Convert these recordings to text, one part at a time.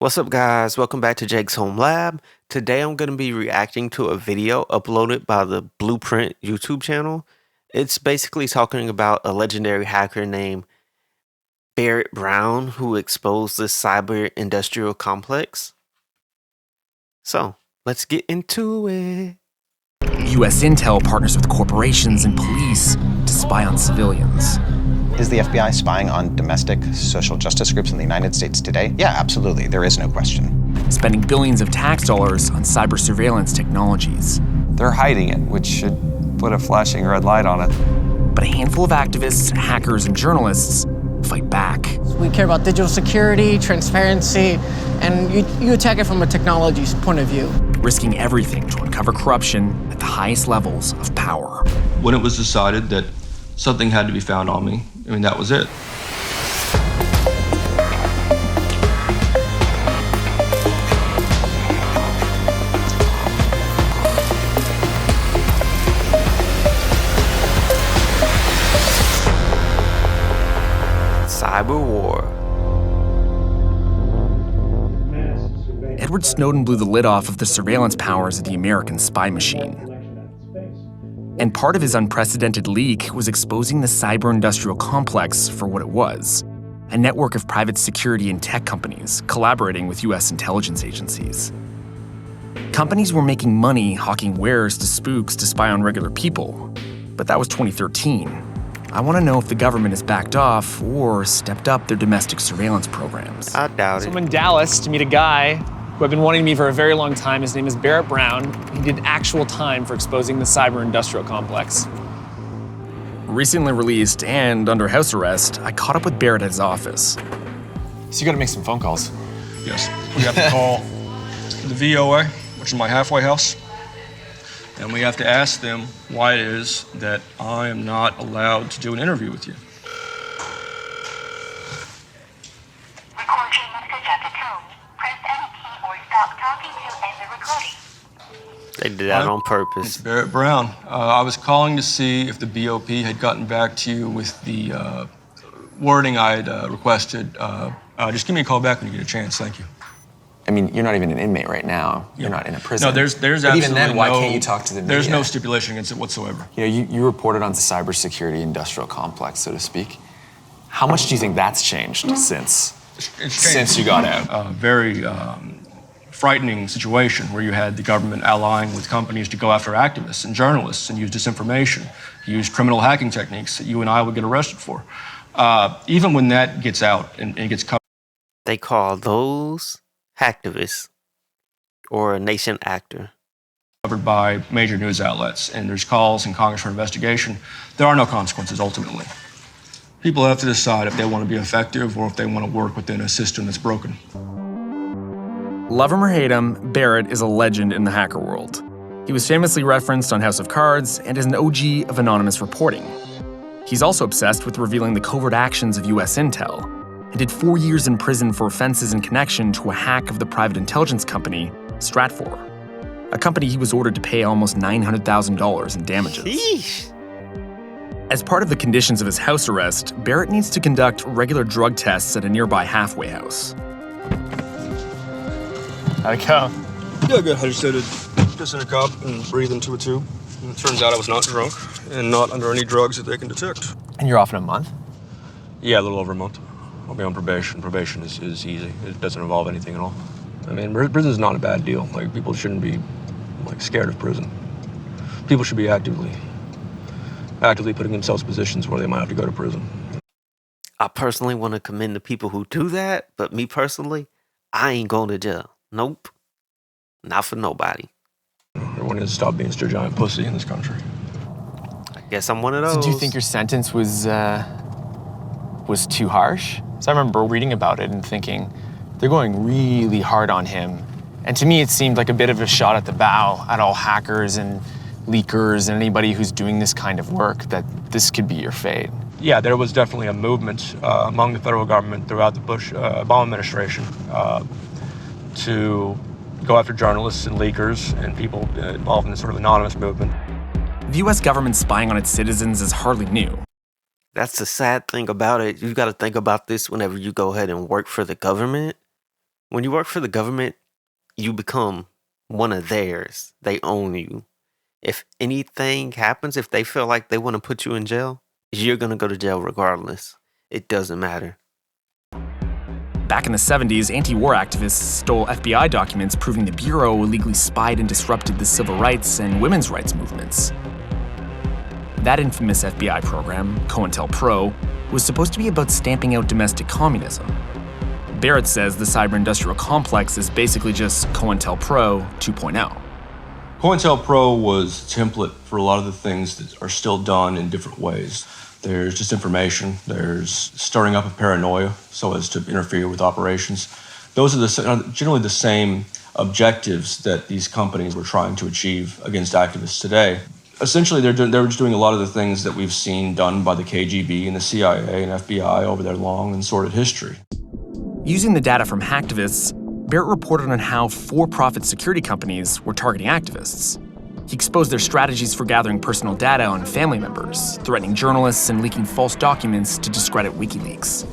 What's up, guys? Welcome back to Jake's Home Lab. Today I'm going to be reacting to a video uploaded by the Blueprint YouTube channel. It's basically talking about a legendary hacker named Barrett Brown who exposed this cyber industrial complex. So let's get into it. U.S. intel partners with corporations and police to spy on civilians. Is the FBI spying on domestic social justice groups in the United States today? Yeah, absolutely. There is no question. Spending billions of tax dollars on cyber surveillance technologies. They're hiding it, which should put a flashing red light on it. But a handful of activists, hackers, and journalists fight back. We care about digital security, transparency, and you attack it from a technology point of view. Risking everything to uncover corruption at the highest levels of power. When it was decided that something had to be found on me, that was it. Cyber war. Edward Snowden blew the lid off of the surveillance powers of the American spy machine. And part of his unprecedented leak was exposing the cyber-industrial complex for what it was, a network of private security and tech companies collaborating with U.S. intelligence agencies. Companies were making money hawking wares to spooks to spy on regular people, but that was 2013. I want to know if the government has backed off or stepped up their domestic surveillance programs. I doubt it. So I'm in Dallas to meet a guy who I've been wanting to meet for a very long time. His name is Barrett Brown. He did actual time for exposing the cyber-industrial complex. Recently released and under house arrest, I caught up with Barrett at his office. So you gotta make some phone calls. Yes, we have to call the VOA, which is my halfway house, and we have to ask them why it is that I am not allowed to do an interview with you. Record your message at the tone. Press any key or stop talking to end the recording. They did that on purpose. It's Barrett Brown. I was calling to see if the BOP had gotten back to you with the wording I had requested. Just give me a call back when you get a chance. Thank you. I mean, you're not even an inmate right now. You're not in a prison. No, there's but absolutely even then, why can't you talk to the media? There's no stipulation against it whatsoever. You know, you reported on the cybersecurity industrial complex, so to speak. How much do you think that's changed since you got out? Very frightening situation where you had the government allying with companies to go after activists and journalists and use disinformation, use criminal hacking techniques that you and I would get arrested for. Even when that gets out and gets covered. They call those hacktivists or a nation actor. Covered by major news outlets, and there's calls in Congress for investigation. There are no consequences ultimately. People have to decide if they want to be effective or if they want to work within a system that's broken. Love him or hate him, Barrett is a legend in the hacker world. He was famously referenced on House of Cards and is an OG of anonymous reporting. He's also obsessed with revealing the covert actions of US intel, and did 4 years in prison for offenses in connection to a hack of the private intelligence company, Stratfor, a company he was ordered to pay almost $900,000 in damages. Sheesh. As part of the conditions of his house arrest, Barrett needs to conduct regular drug tests at a nearby halfway house. How'd it go? Yeah, good. I just had to piss in a cup and breathe into a tube. And it turns out I was not drunk and not under any drugs that they can detect. And you're off in a month? Yeah, a little over a month. I'll be on probation. Probation is easy. It doesn't involve anything at all. I mean, prison's not a bad deal. Like, people shouldn't be, scared of prison. People should be actively putting themselves in positions where they might have to go to prison. I personally want to commend the people who do that, but me personally, I ain't going to jail. Nope. Not for nobody. Everyone needs to stop being such a giant pussy in this country. I guess I'm one of those. So do you think your sentence was too harsh? So I remember reading about it and thinking, they're going really hard on him. And to me, it seemed like a bit of a shot at the bow at all hackers and leakers and anybody who's doing this kind of work, that this could be your fate. Yeah, there was definitely a movement among the federal government throughout the Obama administration to go after journalists and leakers and people involved in this sort of anonymous movement. The US government spying on its citizens is hardly new. That's the sad thing about it. You got to think about this whenever you go ahead and work for the government. When you work for the government, you become one of theirs. They own you. If anything happens, if they feel like they want to put you in jail, you're going to go to jail regardless. It doesn't matter. Back in the 70s, anti-war activists stole FBI documents proving the Bureau illegally spied and disrupted the civil rights and women's rights movements. That infamous FBI program, COINTELPRO, was supposed to be about stamping out domestic communism. Barrett says the cyber-industrial complex is basically just COINTELPRO 2.0. COINTELPRO was a template for a lot of the things that are still done in different ways. There's disinformation, there's stirring up of paranoia so as to interfere with operations. Those are generally the same objectives that these companies were trying to achieve against activists today. Essentially, they're just doing a lot of the things that we've seen done by the KGB and the CIA and FBI over their long and sordid history. Using the data from hacktivists, Barrett reported on how for-profit security companies were targeting activists. He exposed their strategies for gathering personal data on family members, threatening journalists, and leaking false documents to discredit WikiLeaks.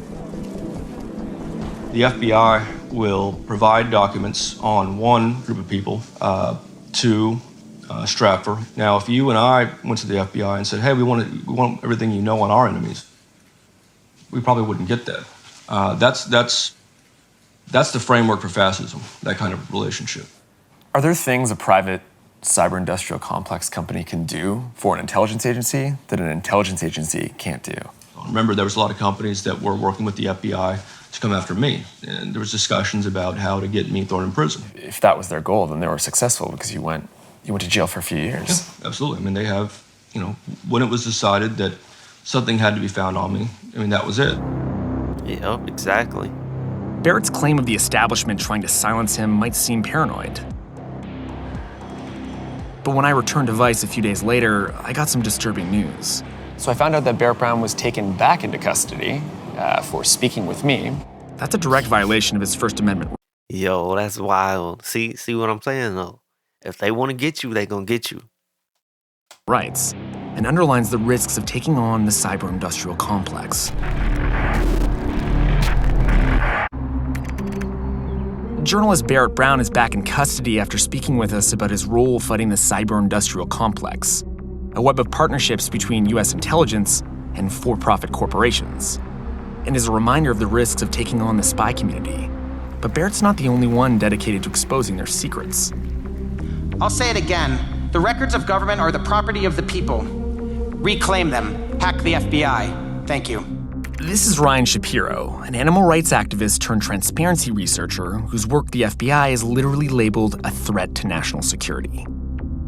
The FBI will provide documents on one group of people to Stratfor. Now, if you and I went to the FBI and said, hey, we want everything you know on our enemies, we probably wouldn't get that. That's the framework for fascism, that kind of relationship. Are there things a private cyber-industrial complex company can do for an intelligence agency that an intelligence agency can't do? Remember, there was a lot of companies that were working with the FBI to come after me, and there was discussions about how to get me thrown in prison. If that was their goal, then they were successful because you went to jail for a few years. Yeah, absolutely. I mean, they have, when it was decided that something had to be found on me, that was it. Yep, exactly. Barrett's claim of the establishment trying to silence him might seem paranoid. But when I returned to Vice a few days later, I got some disturbing news. So I found out that Barrett Brown was taken back into custody for speaking with me. That's a direct violation of his First Amendment. Yo, that's wild. See what I'm saying, though? If they want to get you, they gonna get you. Rights, and underlines the risks of taking on the cyber-industrial complex. Journalist Barrett Brown is back in custody after speaking with us about his role fighting the cyber-industrial complex, a web of partnerships between U.S. intelligence and for-profit corporations, and is a reminder of the risks of taking on the spy community. But Barrett's not the only one dedicated to exposing their secrets. I'll say it again. The records of government are the property of the people. Reclaim them. Hack the FBI. Thank you. This is Ryan Shapiro, an animal rights activist turned transparency researcher whose work the FBI is literally labeled a threat to national security.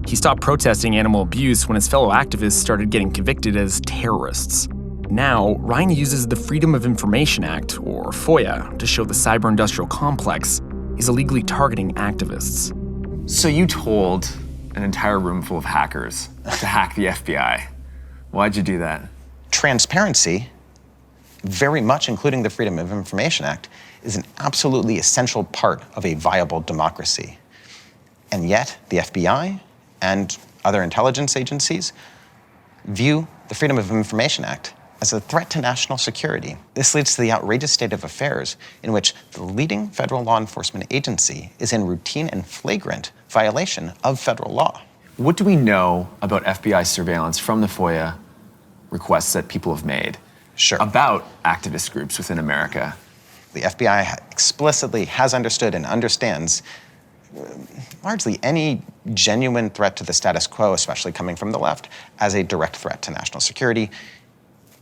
He stopped protesting animal abuse when his fellow activists started getting convicted as terrorists. Now, Ryan uses the Freedom of Information Act, or FOIA, to show the cyber-industrial complex is illegally targeting activists. So you told an entire room full of hackers to hack the FBI. Why'd you do that? Transparency, very much including the Freedom of Information Act, is an absolutely essential part of a viable democracy. And yet, the FBI and other intelligence agencies view the Freedom of Information Act as a threat to national security. This leads to the outrageous state of affairs in which the leading federal law enforcement agency is in routine and flagrant violation of federal law. What do we know about FBI surveillance from the FOIA requests that people have made about activist groups within America? The FBI explicitly has understood and understands largely any genuine threat to the status quo, especially coming from the left, as a direct threat to national security.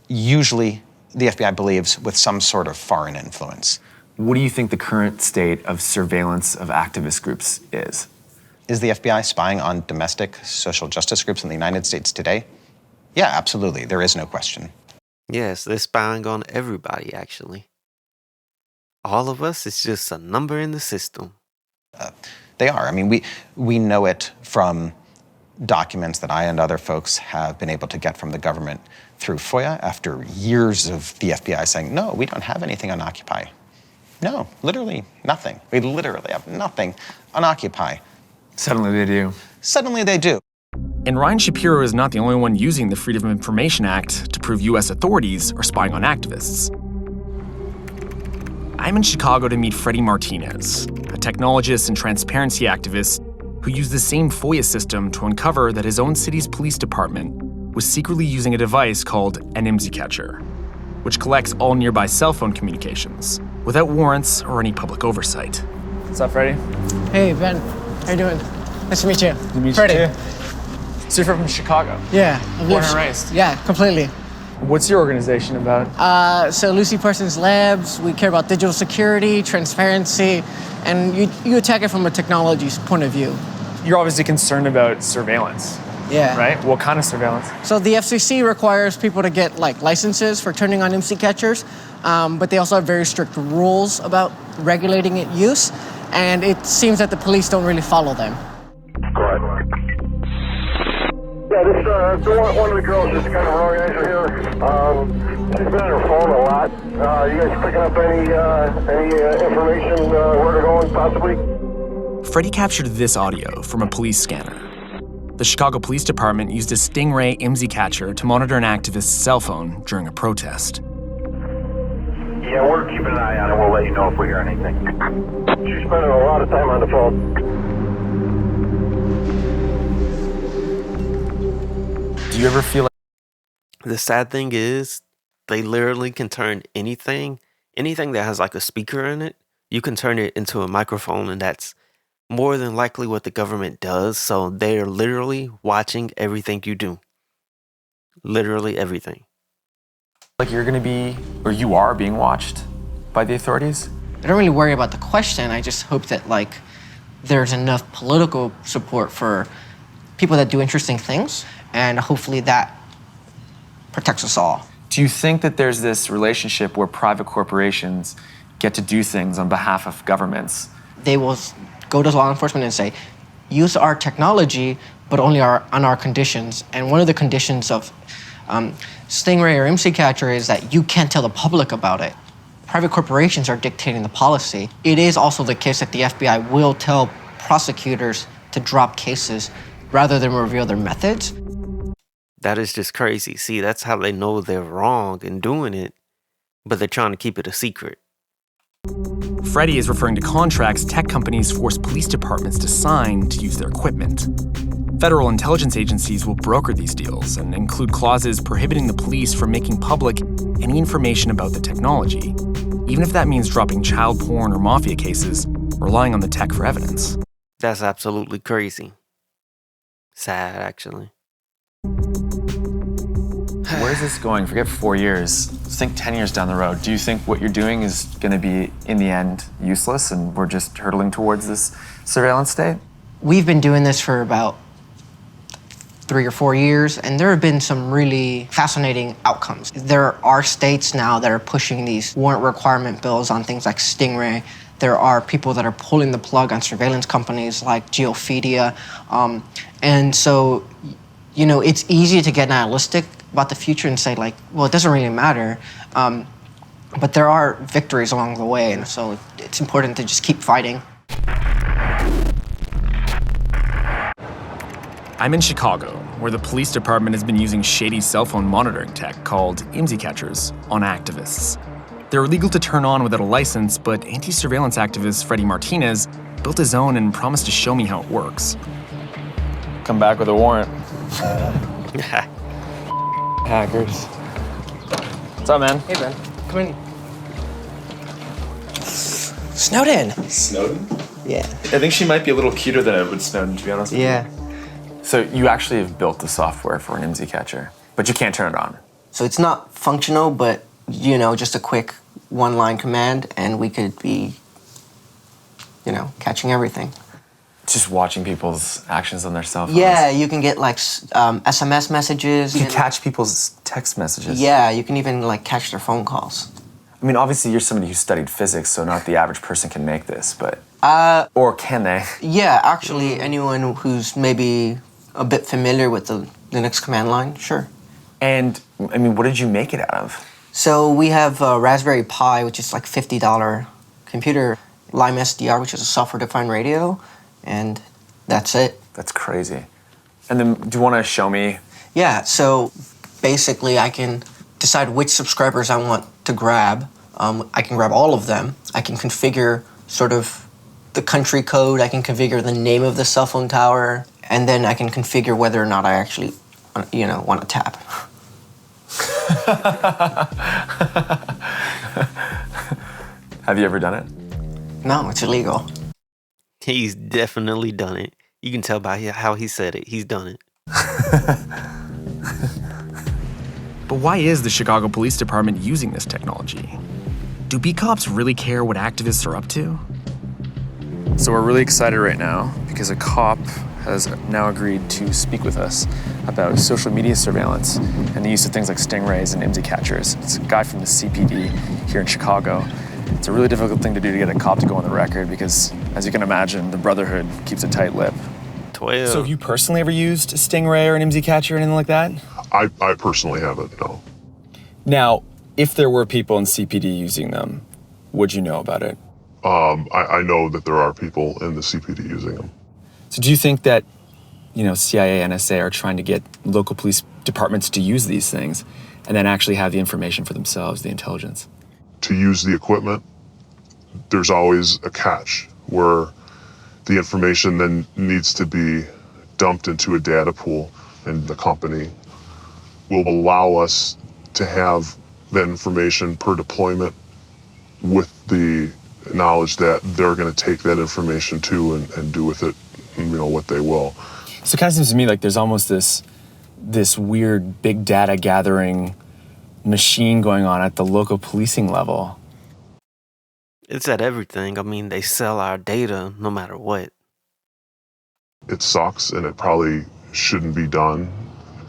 Usually, the FBI believes with some sort of foreign influence. What do you think the current state of surveillance of activist groups is? Is the FBI spying on domestic social justice groups in the United States today? Yeah, absolutely. There is no question. Yes, they're spying on everybody, actually. All of us is just a number in the system. They are. I mean, we know it from documents that I and other folks have been able to get from the government through FOIA after years of the FBI saying, no, we don't have anything on Occupy. No, literally nothing. We literally have nothing on Occupy. Suddenly they do. Suddenly they do. And Ryan Shapiro is not the only one using the Freedom of Information Act to prove U.S. authorities are spying on activists. I'm in Chicago to meet Freddie Martinez, a technologist and transparency activist who used the same FOIA system to uncover that his own city's police department was secretly using a device called an IMSI catcher, which collects all nearby cell phone communications without warrants or any public oversight. What's up, Freddie? Hey, Ben. How you doing? Nice to meet you. Nice to meet Freddie. you too. So you're from Chicago? Yeah. Born and raised? Yeah, completely. What's your organization about? So Lucy Parsons Labs, we care about digital security, transparency, and you attack it from a technology point of view. You're obviously concerned about surveillance. Yeah. Right? What kind of surveillance? So the FCC requires people to get licenses for turning on IMSI catchers, but they also have very strict rules about regulating its use, and it seems that the police don't really follow them. Correct. Yeah, one of the girls just kind of organizer here. She's been on her phone a lot. You guys picking up any information where they're going, possibly? Freddie captured this audio from a police scanner. The Chicago Police Department used a Stingray IMSI catcher to monitor an activist's cell phone during a protest. Yeah, we're keeping an eye on it. We'll let you know if we hear anything. She's spending a lot of time on the phone. Do you ever feel like The sad thing is, they literally can turn anything that has like a speaker in it, you can turn it into a microphone, and that's more than likely what the government does. So they're literally watching everything you do. Literally everything. Like you're going to be, or you are being watched by the authorities? I don't really worry about the question. I just hope that there's enough political support for people that do interesting things, and hopefully that protects us all. Do you think that there's this relationship where private corporations get to do things on behalf of governments? They will go to law enforcement and say, use our technology, but only on our conditions. And one of the conditions of Stingray or IMSI catcher is that you can't tell the public about it. Private corporations are dictating the policy. It is also the case that the FBI will tell prosecutors to drop cases rather than reveal their methods. That is just crazy. See, that's how they know they're wrong in doing it, but they're trying to keep it a secret. Freddie is referring to contracts tech companies force police departments to sign to use their equipment. Federal intelligence agencies will broker these deals and include clauses prohibiting the police from making public any information about the technology, even if that means dropping child porn or mafia cases, relying on the tech for evidence. That's absolutely crazy. Sad, actually. Where's this going? Forget 4 years. Think 10 years down the road. Do you think what you're doing is going to be, in the end, useless and we're just hurtling towards this surveillance state? We've been doing this for about 3 or 4 years, and there have been some really fascinating outcomes. There are states now that are pushing these warrant requirement bills on things like Stingray. There are people that are pulling the plug on surveillance companies like Geophedia. And so, it's easy to get nihilistic about the future and say, well, it doesn't really matter. But there are victories along the way, and so it's important to just keep fighting. I'm in Chicago, where the police department has been using shady cell phone monitoring tech called IMSI catchers on activists. They're illegal to turn on without a license, but anti-surveillance activist Freddie Martinez built his own and promised to show me how it works. Come back with a warrant. Hackers. What's up, man? Hey, Ben. Come in. Snowden. Snowden? Yeah. I think she might be a little cuter than Edward Snowden, to be honest with you. Yeah. So you actually have built the software for an IMSI catcher, but you can't turn it on. So it's not functional, but, just a quick one-line command, and we could be, catching everything. Just watching people's actions on their cell phones. Yeah, you can get, SMS messages. You can catch people's text messages. Yeah, you can even, catch their phone calls. I mean, obviously, you're somebody who studied physics, so not the average person can make this, but... or can they? Yeah, actually, anyone who's maybe a bit familiar with the Linux command line, sure. And, what did you make it out of? So we have a Raspberry Pi, which is $50 computer, Lime SDR, which is a software-defined radio, and that's it. That's crazy. And then, do you want to show me? Yeah, so basically I can decide which subscribers I want to grab I can grab all of them. I can configure sort of the country code. I can configure the name of the cell phone tower. And then I can configure whether or not I actually, want to tap. Have you ever done it? No, it's illegal. He's definitely done it. You can tell by how he said it. He's done it. But why is the Chicago Police Department using this technology? Do beat cops really care what activists are up to? So we're really excited right now because a cop has now agreed to speak with us about social media surveillance and the use of things like stingrays and IMSI catchers. It's a guy from the CPD here in Chicago. It's a really difficult thing to do to get a cop to go on the record because, as you can imagine, the Brotherhood keeps a tight lip. 12. So have you personally ever used a stingray or an IMSI catcher or anything like that? I personally haven't, no. Now, if there were people in CPD using them, would you know about it? I know that there are people in the CPD using them. So do you think that, CIA, NSA are trying to get local police departments to use these things and then actually have the information for themselves, the intelligence? To use the equipment, there's always a catch where the information then needs to be dumped into a data pool, and the company will allow us to have that information per deployment with the knowledge that they're going to take that information to and do with it, what they will. So it kind of seems to me like there's almost this weird big data gathering machine going on at the local policing level. It's at everything. I mean, they sell our data no matter what. It sucks, and it probably shouldn't be done.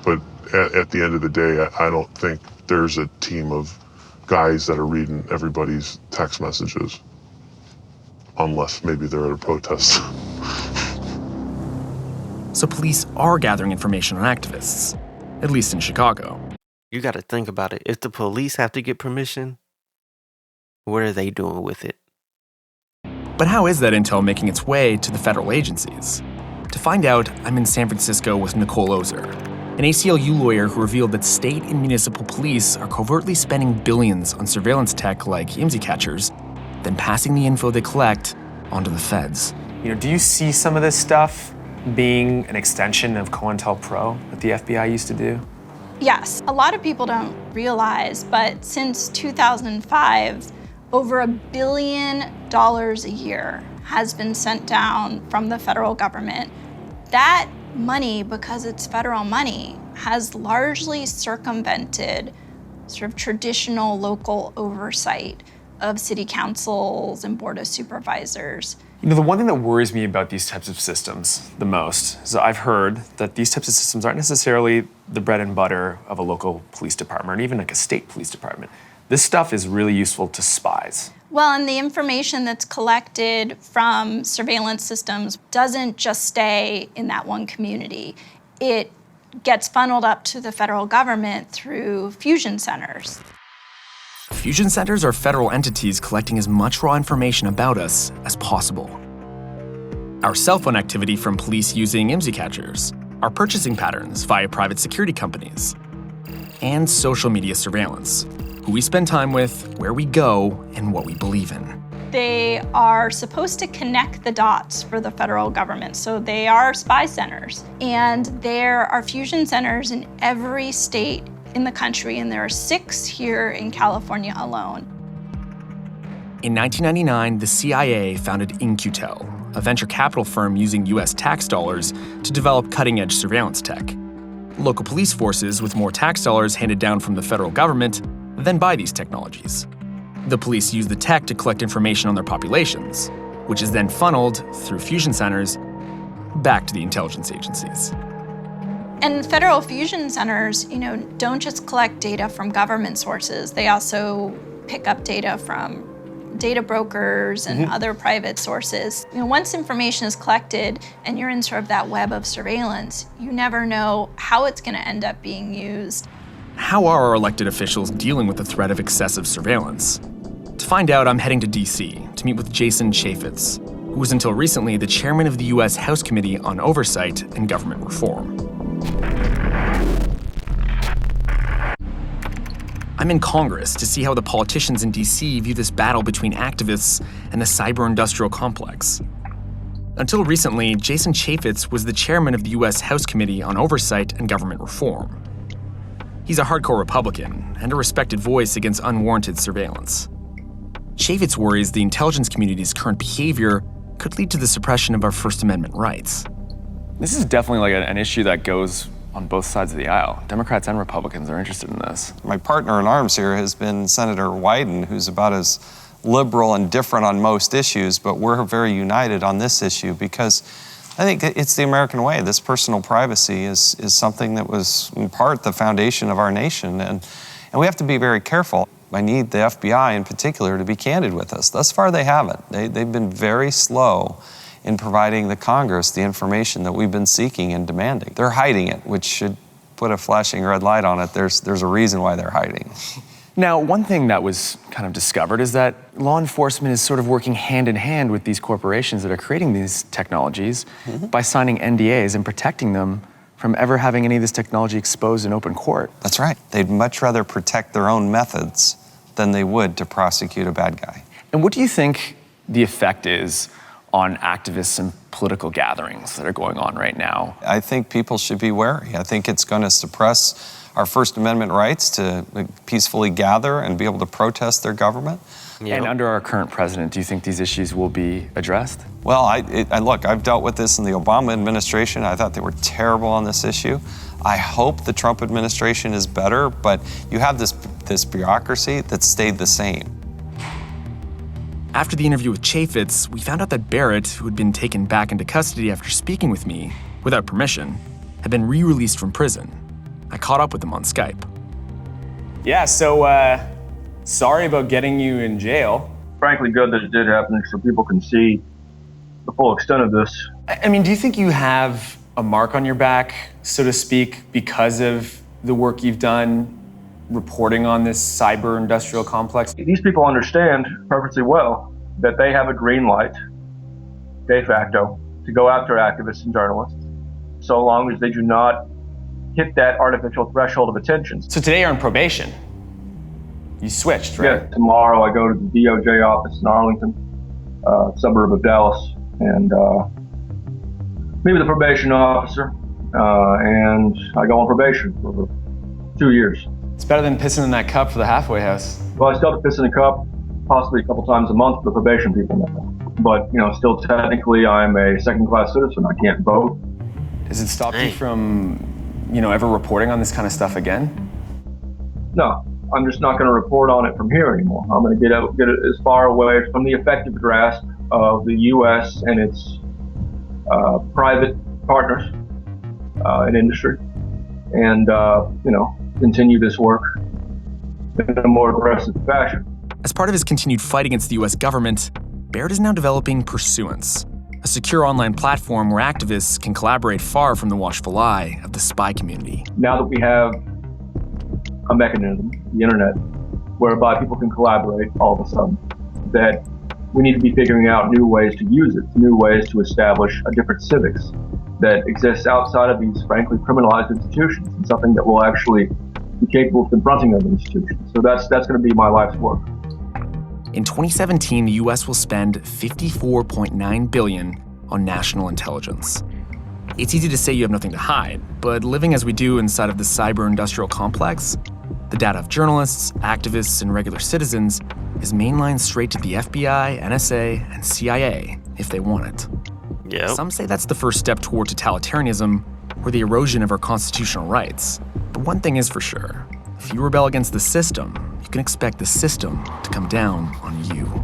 But at the end of the day, I don't think there's a team of guys that are reading everybody's text messages. Unless maybe they're at a protest. So police are gathering information on activists, at least in Chicago. You got to think about it. If the police have to get permission, what are they doing with it? But how is that intel making its way to the federal agencies? To find out, I'm in San Francisco with Nicole Ozer, an ACLU lawyer who revealed that state and municipal police are covertly spending billions on surveillance tech like IMSI catchers, then passing the info they collect onto the feds. Do you see some of this stuff being an extension of COINTELPRO that the FBI used to do? Yes, a lot of people don't realize, but since 2005, over $1 billion a year has been sent down from the federal government. That money, because it's federal money, has largely circumvented sort of traditional local oversight of city councils and board of supervisors. The one thing that worries me about these types of systems the most is I've heard that these types of systems aren't necessarily the bread and butter of a local police department or even like a state police department. This stuff is really useful to spies. Well, and the information that's collected from surveillance systems doesn't just stay in that one community. It gets funneled up to the federal government through fusion centers. Fusion centers are federal entities collecting as much raw information about us as possible. Our cell phone activity from police using IMSI catchers, our purchasing patterns via private security companies, and social media surveillance, who we spend time with, where we go, and what we believe in. They are supposed to connect the dots for the federal government, so they are spy centers. And there are fusion centers in every state in the country, and there are 6 here in California alone. In 1999, the CIA founded In-Q-Tel, a venture capital firm using US tax dollars to develop cutting-edge surveillance tech. Local police forces with more tax dollars handed down from the federal government then buy these technologies. The police use the tech to collect information on their populations, which is then funneled through fusion centers back to the intelligence agencies. And federal fusion centers, don't just collect data from government sources. They also pick up data from data brokers and other private sources. Once information is collected and you're in sort of that web of surveillance, you never know how it's going to end up being used. How are our elected officials dealing with the threat of excessive surveillance? To find out, I'm heading to DC to meet with Jason Chaffetz, who was until recently the chairman of the U.S. House Committee on Oversight and Government Reform. I'm in Congress to see how the politicians in DC view this battle between activists and the cyber-industrial complex. Until recently, Jason Chaffetz was the chairman of the U.S. House Committee on Oversight and Government Reform. He's a hardcore Republican and a respected voice against unwarranted surveillance. Chaffetz worries the intelligence community's current behavior could lead to the suppression of our First Amendment rights. This is definitely like an issue that goes on both sides of the aisle. Democrats and Republicans are interested in this. My partner in arms here has been Senator Wyden, who's about as liberal and different on most issues, but we're very united on this issue because I think it's the American way. This personal privacy is something that was in part the foundation of our nation, and we have to be very careful. I need the FBI in particular to be candid with us. Thus far they haven't. They've been very slow in providing the Congress the information that we've been seeking and demanding. They're hiding it, which should put a flashing red light on it. There's a reason why they're hiding. Now, one thing that was kind of discovered is that law enforcement is sort of working hand in hand with these corporations that are creating these technologies by signing NDAs and protecting them from ever having any of this technology exposed in open court. That's right. They'd much rather protect their own methods than they would to prosecute a bad guy. And what do you think the effect is on activists and political gatherings that are going on right now? I think people should be wary. I think it's going to suppress our First Amendment rights to peacefully gather and be able to protest their government. Yep. And under our current president, do you think these issues will be addressed? Well, look, I've dealt with this in the Obama administration. I thought they were terrible on this issue. I hope the Trump administration is better, but you have this bureaucracy that stayed the same. After the interview with Chaffetz, we found out that Barrett, who had been taken back into custody after speaking with me, without permission, had been re-released from prison. I caught up with him on Skype. Yeah, so sorry about getting you in jail. Frankly, good that it did happen so people can see the full extent of this. I mean, do you think you have a mark on your back, so to speak, because of the work you've done reporting on this cyber industrial complex? These people understand perfectly well that they have a green light, de facto, to go after activists and journalists, so long as they do not hit that artificial threshold of attention. So today you're on probation. You switched, right? Yeah, tomorrow I go to the DOJ office in Arlington, suburb of Dallas, and meet with the probation officer, and I go on probation for 2 years. It's better than pissing in that cup for the halfway house. Well, I still have to piss in a cup, possibly a couple times a month for the probation people now. But, still technically I'm a second-class citizen. I can't vote. Does it stop you from, ever reporting on this kind of stuff again? No, I'm just not going to report on it from here anymore. I'm going to get it as far away from the effective grasp of the U.S. and its private partners in industry, and continue this work in a more aggressive fashion. As part of his continued fight against the U.S. government, Barrett is now developing Pursuance, a secure online platform where activists can collaborate far from the watchful eye of the spy community. Now that we have a mechanism, the internet, whereby people can collaborate all of a sudden, that we need to be figuring out new ways to use it, new ways to establish a different civics that exists outside of these, frankly, criminalized institutions, and something that will actually be capable of confronting those institutions. So that's going to be my life's work. In 2017, the U.S. will spend $54.9 billion on national intelligence. It's easy to say you have nothing to hide, but living as we do inside of the cyber-industrial complex, the data of journalists, activists, and regular citizens is mainlined straight to the FBI, NSA, and CIA if they want it. Yep. Some say that's the first step toward totalitarianism or the erosion of our constitutional rights. But one thing is for sure, if you rebel against the system, you can expect the system to come down on you.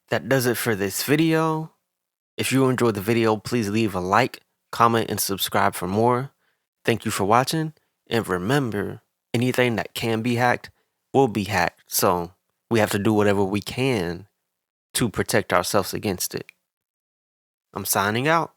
That does it for this video. If you enjoyed the video, please leave a like, comment, and subscribe for more. Thank you for watching, and remember, anything that can be hacked will be hacked, so we have to do whatever we can to protect ourselves against it. I'm signing out.